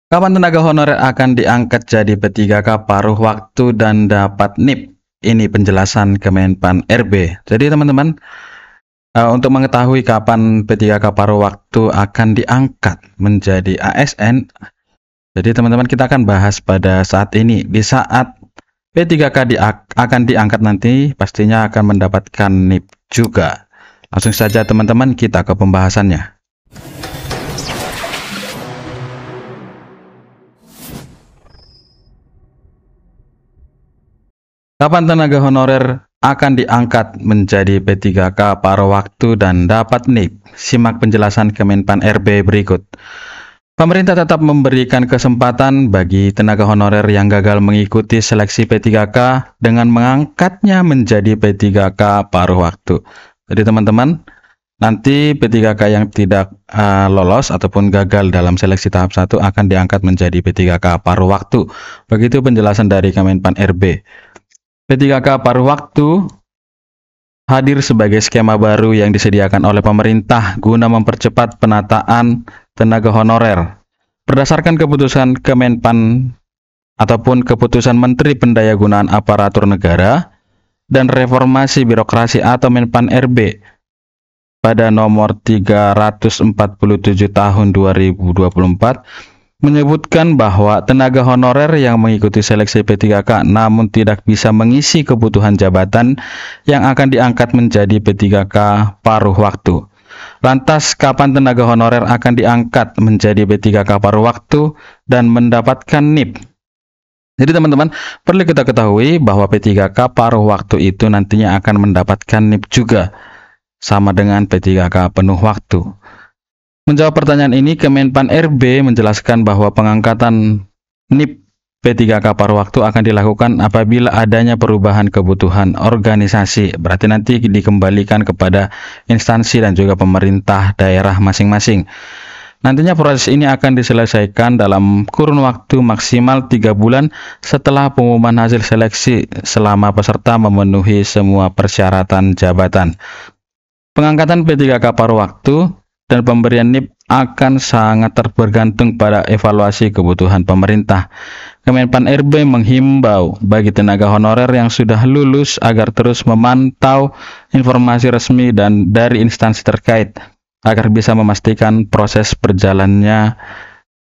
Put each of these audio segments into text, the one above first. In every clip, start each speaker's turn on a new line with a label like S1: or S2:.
S1: Kapan tenaga honorer akan diangkat jadi P3K paruh waktu dan dapat NIP? Ini penjelasan Kemenpan RB. Jadi teman-teman, untuk mengetahui kapan P3K paruh waktu akan diangkat menjadi ASN, jadi teman-teman kita akan bahas pada saat ini. Di saat P3K akan diangkat nanti, pastinya akan mendapatkan NIP juga. Langsung saja teman-teman kita ke pembahasannya. Kapan tenaga honorer akan diangkat menjadi P3K paruh waktu dan dapat NIP? Simak penjelasan Kemenpan RB berikut. Pemerintah tetap memberikan kesempatan bagi tenaga honorer yang gagal mengikuti seleksi P3K dengan mengangkatnya menjadi P3K paruh waktu. Jadi teman-teman, nanti P3K yang tidak lolos ataupun gagal dalam seleksi tahap 1 akan diangkat menjadi P3K paruh waktu. Begitu penjelasan dari Kemenpan RB. P3K paruh waktu hadir sebagai skema baru yang disediakan oleh pemerintah guna mempercepat penataan tenaga honorer. Berdasarkan keputusan Kemenpan ataupun keputusan Menteri Pendayagunaan Aparatur Negara dan Reformasi Birokrasi atau Menpan RB pada nomor 347 tahun 2024, menyebutkan bahwa tenaga honorer yang mengikuti seleksi P3K namun tidak bisa mengisi kebutuhan jabatan yang akan diangkat menjadi P3K paruh waktu. Lantas, kapan tenaga honorer akan diangkat menjadi P3K paruh waktu dan mendapatkan NIP? Jadi teman-teman, perlu kita ketahui bahwa P3K paruh waktu itu nantinya akan mendapatkan NIP juga, sama dengan P3K penuh waktu. Menjawab pertanyaan ini, Kemenpan RB menjelaskan bahwa pengangkatan NIP P3K paruh waktu akan dilakukan apabila adanya perubahan kebutuhan organisasi. Berarti nanti dikembalikan kepada instansi dan juga pemerintah daerah masing-masing. Nantinya proses ini akan diselesaikan dalam kurun waktu maksimal 3 bulan setelah pengumuman hasil seleksi selama peserta memenuhi semua persyaratan jabatan. Pengangkatan P3K paruh waktu dan pemberian NIP akan sangat bergantung pada evaluasi kebutuhan pemerintah. Kemenpan RB menghimbau bagi tenaga honorer yang sudah lulus agar terus memantau informasi resmi dan dari instansi terkait agar bisa memastikan proses berjalannya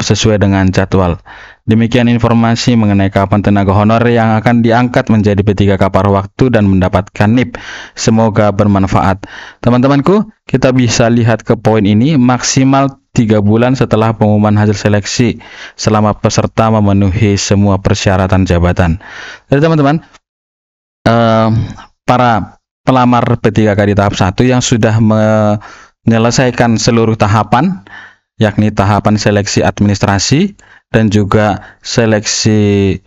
S1: sesuai dengan jadwal. Demikian informasi mengenai kapan tenaga honorer yang akan diangkat menjadi P3K paruh waktu dan mendapatkan NIP. Semoga bermanfaat. Teman-temanku, kita bisa lihat ke poin ini maksimal 3 bulan setelah pengumuman hasil seleksi selama peserta memenuhi semua persyaratan jabatan. Jadi teman-teman, para pelamar P3K di tahap 1 yang sudah menyelesaikan seluruh tahapan, yakni tahapan seleksi administrasi dan juga seleksi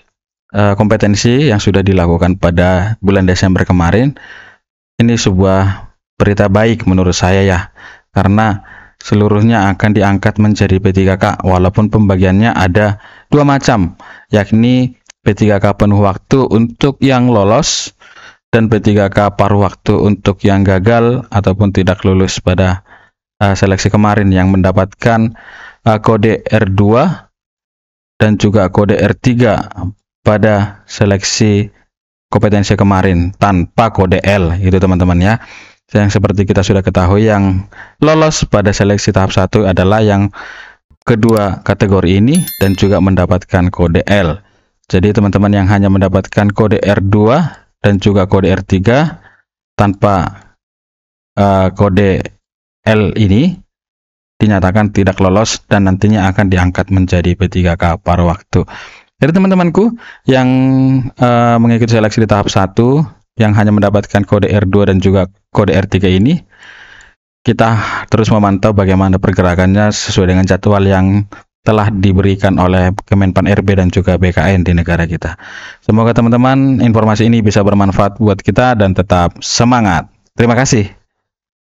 S1: kompetensi yang sudah dilakukan pada bulan Desember kemarin. Ini sebuah berita baik menurut saya ya, karena seluruhnya akan diangkat menjadi P3K walaupun pembagiannya ada 2 macam, yakni P3K penuh waktu untuk yang lolos dan P3K paruh waktu untuk yang gagal ataupun tidak lulus pada seleksi kemarin yang mendapatkan kode R2 dan juga kode R3 pada seleksi kompetensi kemarin tanpa kode L, itu teman-teman ya. Yang seperti kita sudah ketahui, yang lolos pada seleksi tahap 1 adalah yang kedua kategori ini dan juga mendapatkan kode L. Jadi teman-teman yang hanya mendapatkan kode R2 dan juga kode R3 tanpa kode L ini dinyatakan tidak lolos dan nantinya akan diangkat menjadi P3K paruh waktu. Jadi teman-temanku yang mengikuti seleksi di tahap 1 yang hanya mendapatkan kode R2 dan juga kode R3 ini, kita terus memantau bagaimana pergerakannya sesuai dengan jadwal yang telah diberikan oleh Kemenpan RB dan juga BKN di negara kita. Semoga teman-teman informasi ini bisa bermanfaat buat kita dan tetap semangat. Terima kasih.